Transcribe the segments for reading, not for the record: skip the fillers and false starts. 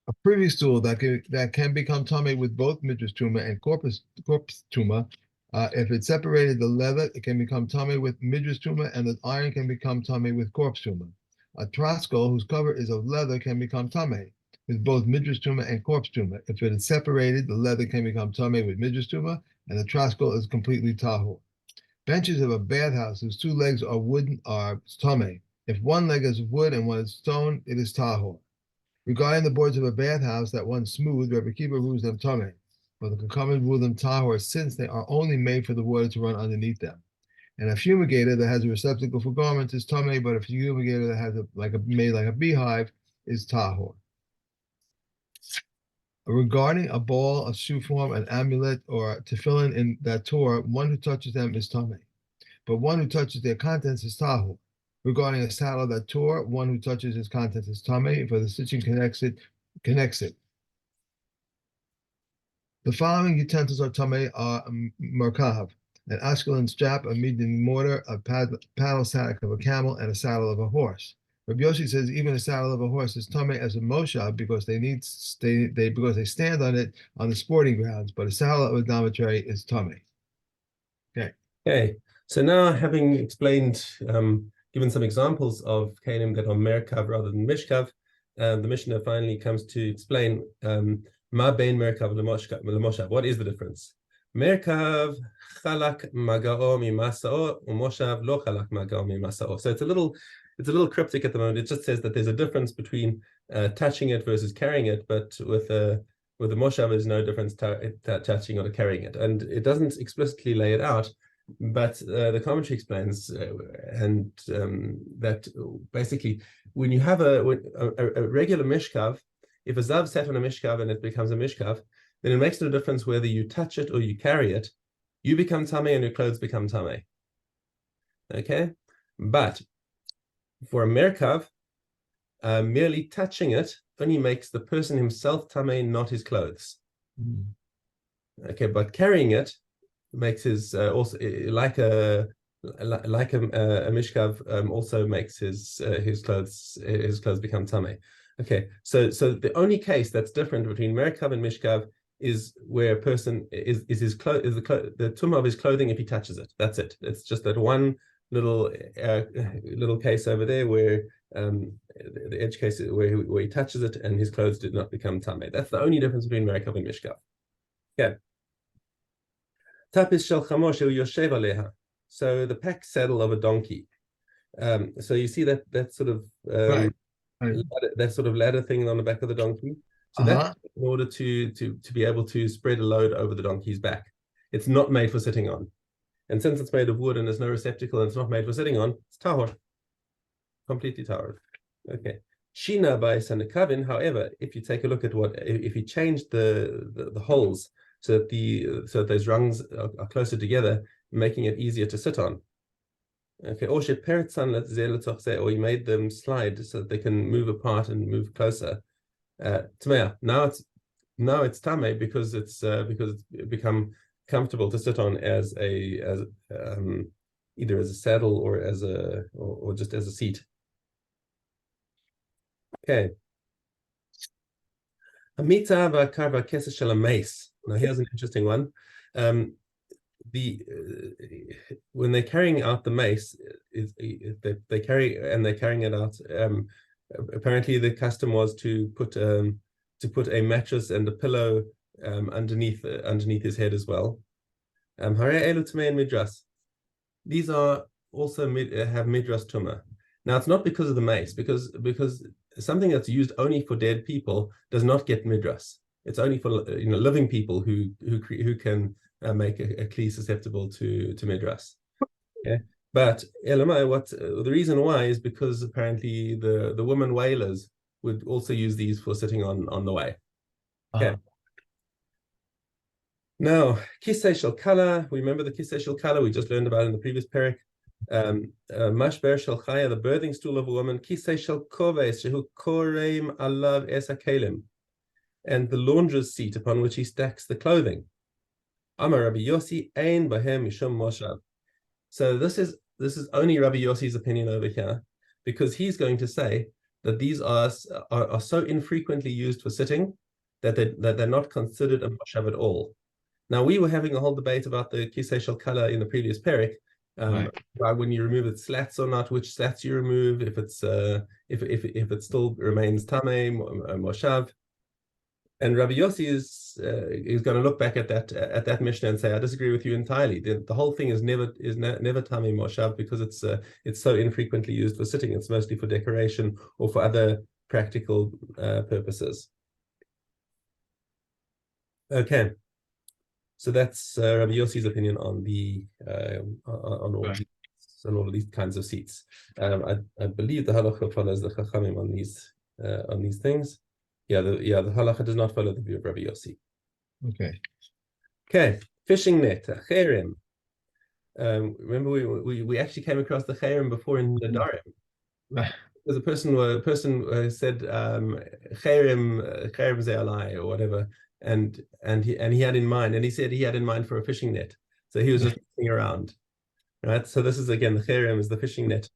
A previous stool that can become tummy with both midrash tuma and corpus tuma. If it separated the leather, it can become tummy with midrash tuma, and the iron can become tummy with corpse tuma. A traskol whose cover is of leather can become tummy with both midrash tuma and corpse tuma. If it is separated, the leather can become tummy with midrash tuma, and the traskol is completely tahor. Benches of a bathhouse whose two legs are wooden are tummy. If one leg is wood and one is stone, it is tahor. Regarding the boards of a bathhouse, that one smooth, Rabbi Kiva rules them tummy, but the Chachamim rule them tahor, since they are only made for the water to run underneath them. And a fumigator that has a receptacle for garments is tummy, but a fumigator that has made like a beehive is tahor. Regarding a ball, a shoe form, an amulet, or tefillin in that Torah, one who touches them is tummy, but one who touches their contents is tahor. Regarding a saddle that tore, one who touches its contents is tummy, for the stitching connects it. The following utensils are tummy are merkav, an Ashkelon strap, a median mortar, a paddle sack of a camel, and a saddle of a horse. Rabbi Yossi says even a saddle of a horse is tummy as a moshav because they stand on it on the sporting grounds, but a saddle of a dormitory is tummy. Okay. So now, having explained, given some examples of Keilim that are merkav rather than mishkav, the Mishnah finally comes to explain ma bein merkav lemoshav. What is the difference? Merkav chalak magao mimasao, umoshav lo chalak magao mimasao. So it's a little cryptic at the moment. It just says that there's a difference between touching it versus carrying it, but with the moshav, there's no difference touching or carrying it, and it doesn't explicitly lay it out. But the commentary explains, that basically, when you have a regular mishkav, if a zav sat on a mishkav and it becomes a mishkav, then it makes no difference whether you touch it or you carry it. You become tamei and your clothes become tamei. Okay, but for a merkav, merely touching it only makes the person himself tamei, not his clothes. Okay, but carrying it makes his also like a mishkav also makes his clothes become tamei. Okay, so the only case that's different between merkav and mishkav is where a person is the tumah of his clothing if he touches it. That's it. It's just that one little case over there where the edge case where he touches it and his clothes did not become tamei. That's the only difference between merkav and mishkav. Yeah. Tapis shel chamosh yoshev aleha. So the pack saddle of a donkey. So you see that sort of Right. that sort of ladder thing on the back of the donkey. So that's in order to be able to spread a load over the donkey's back. It's not made for sitting on. And since it's made of wood and there's no receptacle and it's not made for sitting on, it's tahor. Completely tahor. Okay. Shina by Sanakavin, however, if you take a look at if you change the holes so that those rungs are closer together, making it easier to sit on. Okay, or you made them slide so that they can move apart and move closer. Now it's tamei because it's become comfortable to sit on as either as a saddle or or just as a seat. Okay. Hamita v'karva keseh shel mace. Now here's an interesting one. When they're carrying out the mace, they're carrying it out. Apparently, the custom was to put a mattress and a pillow underneath his head as well. These are also have midras tumah. Now it's not because of the mace, because something that's used only for dead people does not get midras. It's only for living people who can make a kli susceptible to midras. Okay, but the reason why is because apparently the women whalers would also use these for sitting on the way. Okay. Now kisei shel kala. Remember the kisei shel kala we just learned about in the previous parak. Mashber shel chaya, the birthing stool of a woman. Kisei shel koves shehu koreim alav esa keilim, and the launderer's seat upon which he stacks the clothing. Amar Rabbi Yossi ein bahem mishum moshav. So this is only Rabbi Yossi's opinion over here, because he's going to say that these are so infrequently used for sitting that they're not considered a moshav at all. Now, we were having a whole debate about the kisei shel kala in the previous parak, about when you remove its slats or not, which slats you remove, if it's if it still remains tamei moshav. And Rabbi Yossi is going to look back at that Mishnah and say, I disagree with you entirely. The whole thing is never tamei moshav because it's so infrequently used for sitting. It's mostly for decoration or for other practical purposes. Okay, so that's Rabbi Yossi's opinion on on all of these kinds of seats. I believe the halacha follows the chachamim on these things. The halacha does not follow the view of Rabbi Yossi. Okay, fishing net, Keilim. Remember, we actually came across the Keilim before in the Darim. Because a person said Keilim ze'alai or whatever, and he had in mind, and he said he had in mind for a fishing net. So he was just looking around, right? So this is again the Keilim is the fishing net.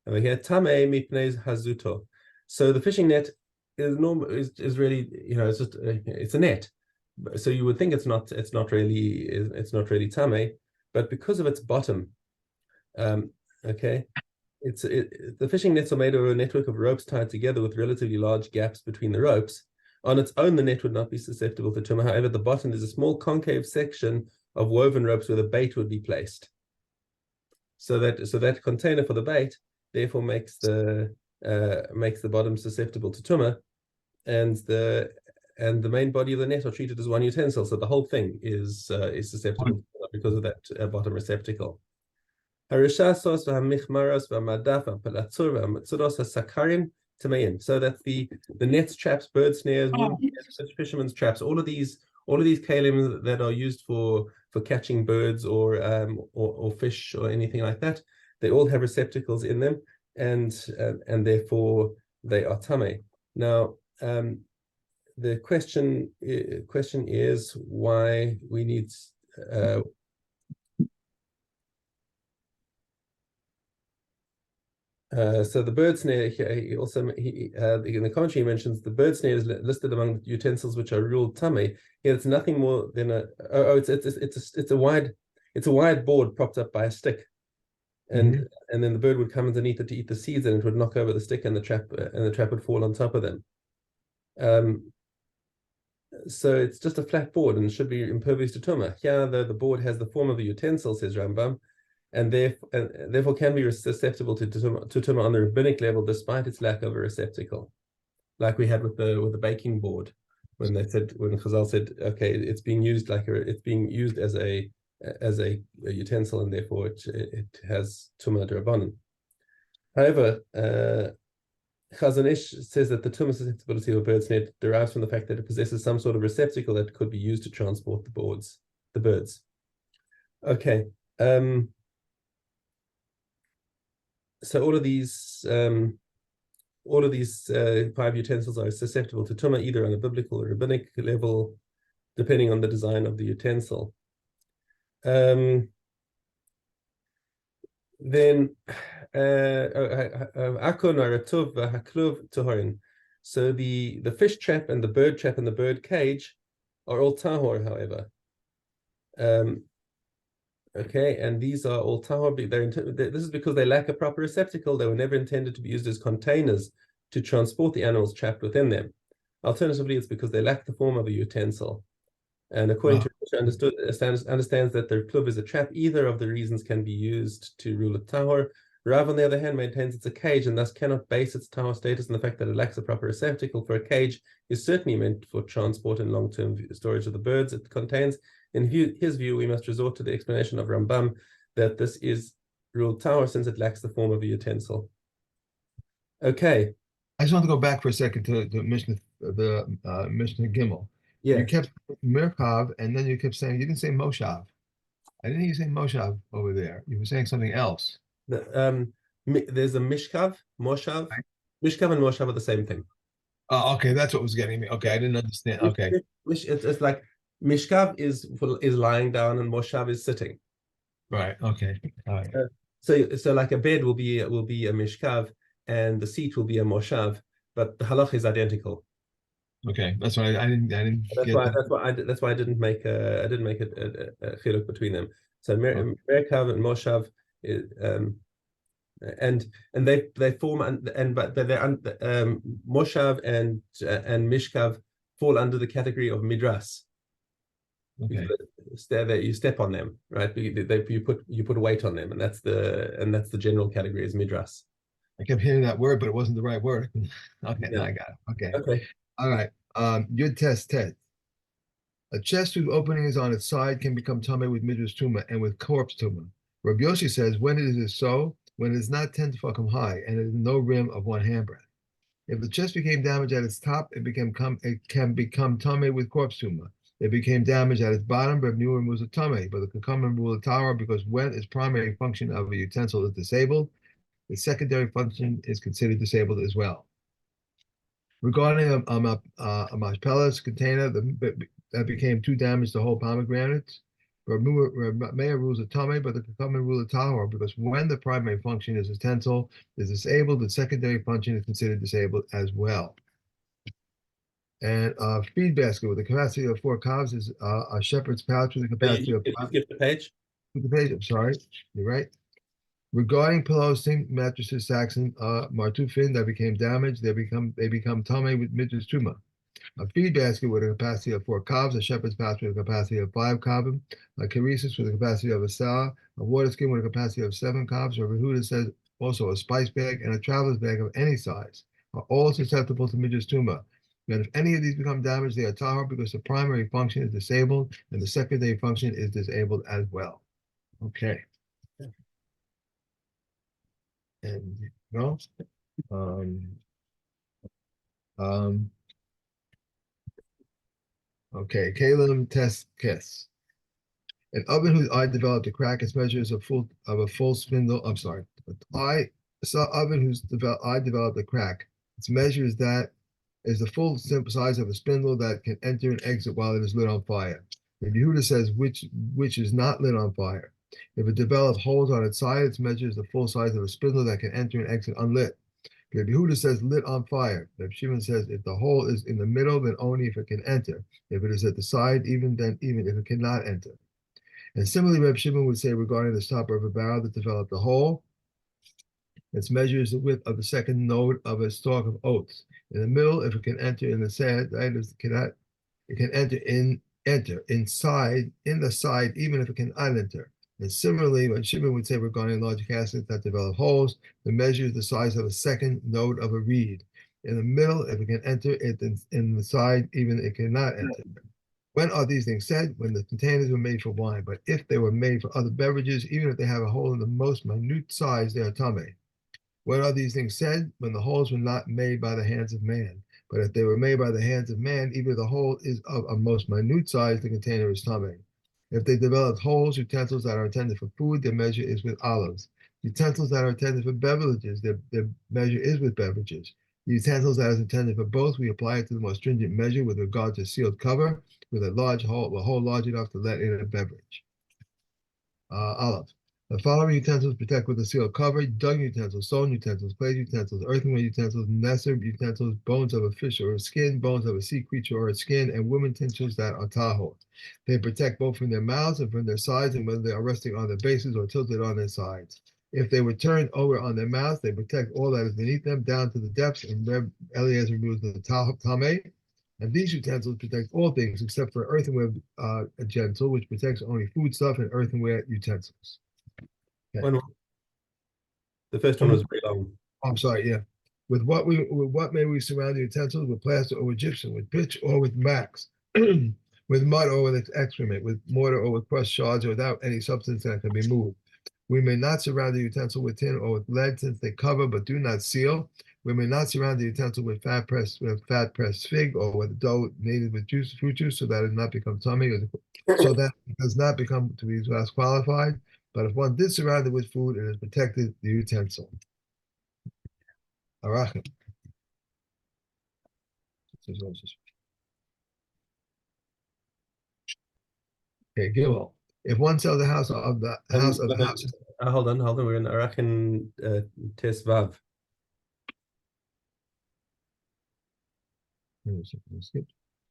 Over here, tamei mipnei hazuto. So the fishing net is really, it's a net. So you would think it's not really tamei, but because of its bottom, the fishing nets are made of a network of ropes tied together with relatively large gaps between the ropes. On its own, the net would not be susceptible to tumah. However, at the bottom there's a small concave section of woven ropes where the bait would be placed. So that container for the bait therefore makes the bottom susceptible to tumah, and the main body of the net are treated as one utensil. So the whole thing is susceptible to tumah because of that bottom receptacle. So that the nets, traps, bird snares, fishermen's traps, all of these keilim that are used for catching birds or fish or anything like that, they all have receptacles in them, and therefore they are tamei. Now, the question is why we need. So the bird snare, in the commentary he mentions the bird snare is listed among utensils which are ruled tamei. It's nothing more than it's a wide board propped up by a stick, and then the bird would come underneath it to eat the seeds, and it would knock over the stick, and the trap would fall on top of them. So it's just a flat board and should be impervious to tumah. Here, the board has the form of a utensil, says Rambam, and therefore can be susceptible to tumah on the rabbinic level, despite its lack of a receptacle, like we had with the baking board, when Chazal said, okay, it's being used as a utensil, and therefore it has tumah d'rabbanan. However, Chazon Ish says that the tumah susceptibility of a bird's net derives from the fact that it possesses some sort of receptacle that could be used to transport the birds. Okay. So all of these 5 utensils are susceptible to tumah either on a biblical or rabbinic level, depending on the design of the utensil. Then so the fish trap and the bird trap and the bird cage are all tahor, however. Okay, and these are all tahor. This is because they lack a proper receptacle. They were never intended to be used as containers to transport the animals trapped within them. Alternatively, it's because they lack the form of a utensil. And according to Rashi, understands that the kluv is a trap. Either of the reasons can be used to rule it tahor. Rav, on the other hand, maintains it's a cage and thus cannot base its tahor status on the fact that it lacks a proper receptacle. For a cage is certainly meant for transport and long-term storage of the birds it contains. In his view, we must resort to the explanation of Rambam that this is ruled tahor since it lacks the form of a utensil. Okay. I just want to go back for a second to Mishnah, Mishnah Gimel. Yeah. You kept Merkav, and then you kept saying, you didn't say Moshav. I didn't hear you say Moshav over there. You were saying something else. There's a Mishkav, Moshav. Right. Mishkav and Moshav are the same thing. Oh, okay. That's what was getting me. Okay, I didn't understand. Okay. It's like Mishkav is lying down and Moshav is sitting. Right. Okay. All right. So like a bed will be a Mishkav and the seat will be a Moshav. but the halach is identical. Okay, that's why I didn't That's get why that. that's why I didn't make a chiluk between them. So Okay. Merkav and Moshav is, and they form but they're Moshav and Mishkav fall under the category of midras. Okay. That you step on them, right? You put weight on them, and that's the general category is midras. I kept hearing that word, but it wasn't the right word. Okay, Yeah. now I got it. Okay. Okay. All right. Yud test Ted. A chest whose opening is on its side can become tummy with midras tuma and with corpse tuma. Rabbi Yoshi says when it is so, when it is not 10 tefachim high and it is no rim of one handbreadth. If the chest became damaged at its top, it can become tummy with corpse tuma. It became damaged at its bottom, but new removes a tummy, but it can come and rule a tower because when its primary function of a utensil is disabled, its secondary function is considered disabled as well. Regarding a mashpelas container that became too damaged to hold pomegranates, Meir rules a tummy, but the Kakaman rule a tower because when the primary function is utensil is disabled, the secondary function is considered disabled as well. And a feed basket with a capacity of 4 calves is a shepherd's pouch with a capacity of 5. Skip the page. The page. I'm sorry, you're right. Regarding pillows, sink mattresses, sacks, and martufin that became damaged, they become tummy with midras tuma. A feed basket with a capacity of 4 calves, a shepherd's pouch with a capacity of 5 kavim, a keresis with a capacity of a sa, a water skin with a capacity of 7 calves, or Rehuda says also a spice bag and a traveler's bag of any size are all susceptible to midras tuma. And if any of these become damaged, they are tahor because the primary function is disabled and the secondary function is disabled as well. Okay. And no, okay, Keilim test kiss. An oven whose eye developed a crack its measures of a full spindle. I'm sorry, oven whose eye developed a crack. Its measure is the full size of a spindle that can enter and exit while it is lit on fire. Rabbi Yehuda says which is not lit on fire. If it develops holes on its side, its measure is the full size of a spindle that can enter and exit unlit. Rabbi Yehuda says lit on fire. Rabbi Shimon says if the hole is in the middle, then only if it can enter. If it is at the side, even if it cannot enter. And similarly, Rabbi Shimon would say regarding the stopper of a barrel that developed a hole, its measure is the width of the second node of a stalk of oats. In the middle, if it can enter in the side, it can enter inside in the side, even if it cannot enter. And similarly, when Shimon would say regarding large caskets that develop holes, the measure is the size of a second node of a reed. In the middle, if it can enter it in the side, even it cannot enter. When are these things said? When the containers were made for wine. But if they were made for other beverages, even if they have a hole in the most minute size, they are tameh. When are these things said? When the holes were not made by the hands of man. But if they were made by the hands of man, even if the hole is of a most minute size, the container is tameh. If they developed holes, utensils that are intended for food, their measure is with olives. Utensils that are intended for beverages, their measure is with beverages. The utensils that is intended for both, we apply it to the most stringent measure with regard to sealed cover, with a hole large enough to let in a beverage. Olive. The following utensils protect with a sealed cover: dung utensils, stone utensils, clay utensils, earthenware utensils, nesser utensils, bones of a fish or a skin, bones of a sea creature or a skin, and women utensils that are tahor. They protect both from their mouths and from their sides, and whether they are resting on their bases or tilted on their sides. If they were turned over on their mouths, they protect all that is beneath them down to the depths, and Eliezer removes the tameh. And these utensils protect all things except for earthenware utensil, which protects only foodstuff and earthenware utensils. Okay. The first one was very long. I'm sorry, yeah. With what may we surround the utensils? With plaster or with gypsum, with pitch or with wax, with mud or with excrement, with mortar or with crushed shards, or without any substance that can be moved. We may not surround the utensil with tin or with lead, since they cover but do not seal. We may not surround the utensil with fat pressed fig or with dough kneaded with fruit juice, so that it not become tummy, so that it does not become to be less qualified. But if one did surround it with food, it is protected the utensil. Arachim. Okay, Gilel. If one sells the house of the house hold on. We're in Arachin Tes Vav.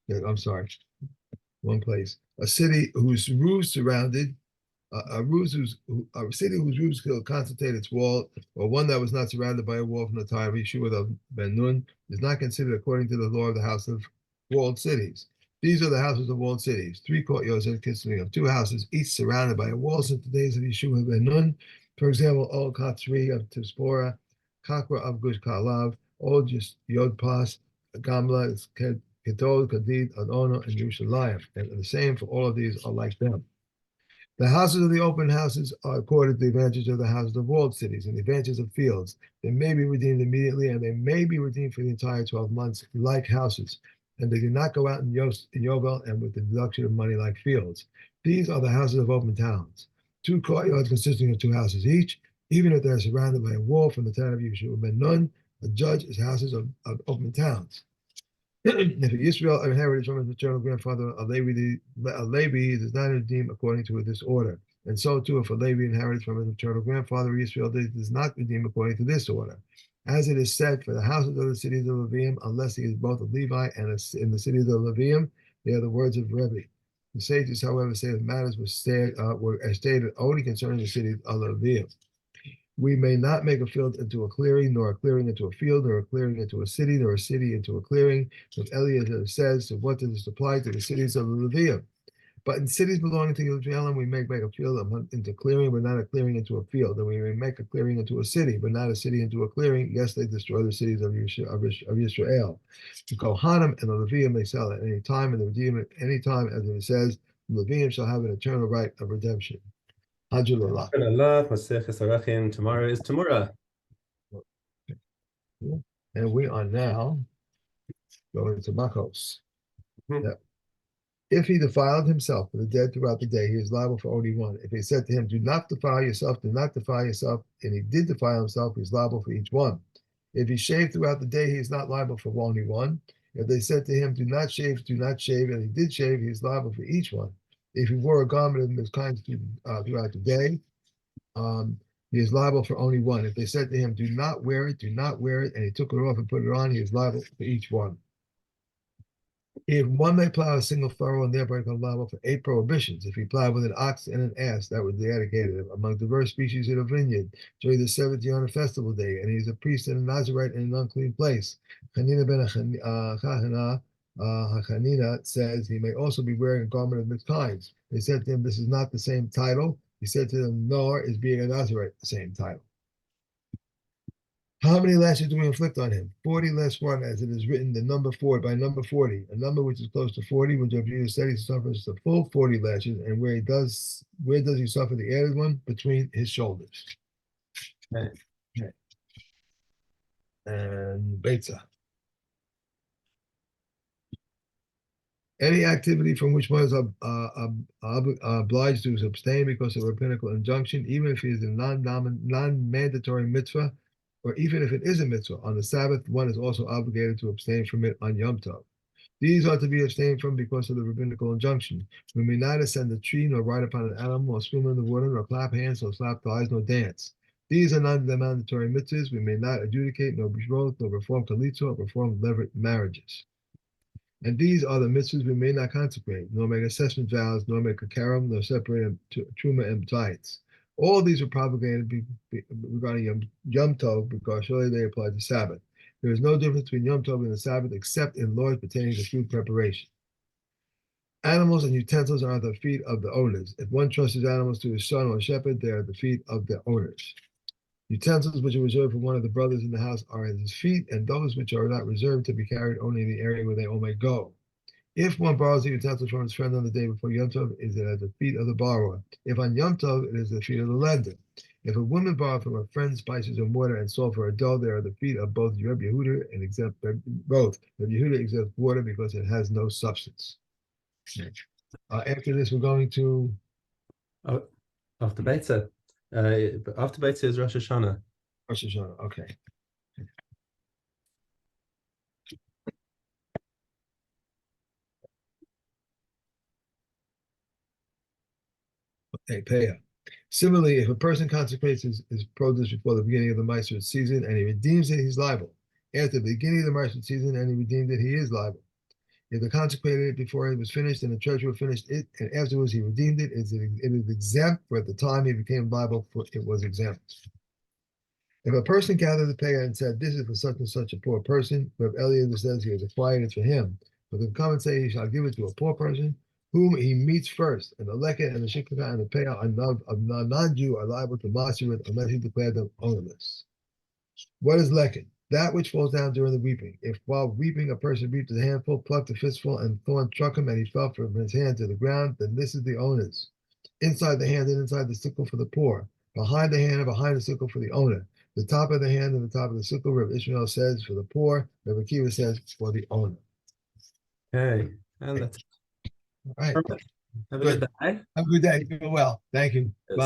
Yeah, I'm sorry. One place. A city whose roofs surrounded a city whose roofs could concentrate its wall, or one that was not surrounded by a wall from the time of Yeshua of Ben Nun, is not considered according to the law of the house of walled cities. These are the houses of walled cities, three courtyards consisting of two houses, each surrounded by a wall since the days of Yeshua Ben Nun. For example, Old Katzri of Tispora, Kakra of Gush Kalav, Old Yodpas, Gamla, Kedod, Kadid, Adono, and Yerushalayim. And the same for all of these are like them. The houses of the open houses are according to the advantage of the houses of walled cities and the advantages of fields. They may be redeemed immediately, and they may be redeemed for the entire 12 months, like houses. And they do not go out in Yovel and with the deduction of money like fields. These are the houses of open towns. Two courtyards consisting of two houses each, even if they're surrounded by a wall from the town of Yeshua Ben Nun, a judge is houses of open towns. If Israel inherited from his maternal grandfather a Levi does not redeem according to this order. And so too, if a Levi inherited from his maternal grandfather, Israel does not redeem according to this order. As it is said, for the houses of the cities of Levium, unless he is both a Levi and in the cities of Levium, they are the words of Rebbe. The sages, however, say that matters were stated only concerning the cities of Levium. We may not make a field into a clearing, nor a clearing into a field, nor a clearing into a city, nor a city into a clearing. But Eliezer says, so what does this apply to the cities of the Levium? But in cities belonging to Israel, we may make a field into clearing, but not a clearing into a field. And we may make a clearing into a city, but not a city into a clearing. Yes, they destroy the cities of Israel. The Kohanim and the Levium may sell at any time, and the Redeemer at any time, as it says, the Levium shall have an eternal right of redemption. Hajjulullah. Tomorrow is Tamura. And we are now going to Makos. Yeah. If he defiled himself for the dead throughout the day, he is liable for only one. If he said to him, do not defile yourself, do not defile yourself, and he did defile himself, he is liable for each one. If he shaved throughout the day, he is not liable for only one. If they said to him, do not shave, and he did shave, he is liable for each one. If he wore a garment of his kind throughout the day, he is liable for only one. If they said to him, do not wear it, and he took it off and put it on, he is liable for each one. If one may plow a single furrow and thereby become liable for 8 prohibitions, if he plowed with an ox and an ass, that would be dedicated among diverse species in a vineyard during the 7th year on a festival day, and he is a priest and a Nazirite in an unclean place. Hanina ben Hanina says he may also be wearing a garment of mixed kinds. They said to him, this is not the same title. He said to them, nor is being a Nazirite the same title. How many lashes do we inflict on him? 40 less 1, as it is written, the number 4 by number 40, a number which is close to 40. When Jesus said he suffers the full 40 lashes, and where does he suffer the added one? Between his shoulders. Okay. And Beitza. Any activity from which one is obliged to abstain because of a rabbinical injunction, even if it is a non-mandatory mitzvah, or even if it is a mitzvah, on the Sabbath, one is also obligated to abstain from it on Yom Tov. These are to be abstained from because of the rabbinical injunction. We may neither ascend a tree, nor ride upon an animal, or swim in the water, nor clap hands, nor slap thighs, nor dance. These are not the mandatory mitzvahs. We may not adjudicate, nor betroth, nor perform kalitza, or perform levirate marriages. And these are the mitzvahs we may not consecrate, nor make assessment vows, nor make a karam, nor separate truma and tithes. All these are propagated regarding Yom Tov because surely they apply to Sabbath. There is no difference between Yom Tov and the Sabbath except in laws pertaining to food preparation. Animals and utensils are at the feet of the owners. If one trusts his animals to his son or shepherd, they are at the feet of the owners. Utensils which are reserved for one of the brothers in the house are at his feet, and those which are not reserved to be carried only in the area where they all may go. If one borrows the utensils from his friend on the day before Yom Tov, is it at the feet of the borrower? If on Yom Tov, it is the feet of the lender. If a woman borrowed from a friend spices or mortar and salt for a dough, they are the feet of both Reb Yehuda and exempt both. Reb Yehuda exempts water because it has no substance. After this, we're going to after Beitza. After Beitza is Rosh Hashanah. Rosh Hashanah. Okay. Peah. Similarly, if a person consecrates his produce before the beginning of the Meiser season and he redeems it, he's liable. After the beginning of the Meiser season and he redeemed it, he is liable. If they consecrated it before it was finished and the treasurer finished it, and afterwards he redeemed it, it is exempt, but at the time he became liable for it was exempt. If a person gathered the pay and said, "This is for such and such a poor person," Reb Eliezer says he has acquired it for him. But if come and say he shall give it to a poor person, whom he meets first, and the leket and the shikaka and the payout of non-Jew are liable to master it unless he declared them ownerless. What is leket? That which falls down during the reaping. If while reaping a person reaped a handful, plucked a fistful, and thorn struck him, and he fell from his hand to the ground, then this is the owner's. Inside the hand and inside the sickle for the poor. Behind the hand and behind the sickle for the owner. The top of the hand and the top of the sickle, Reb Ishmael says for the poor. Reb Akiva says for the owner. Okay, and that's all right. perfect. Have a good day. Have a good day. Do well. Thank you. Yes. Bye.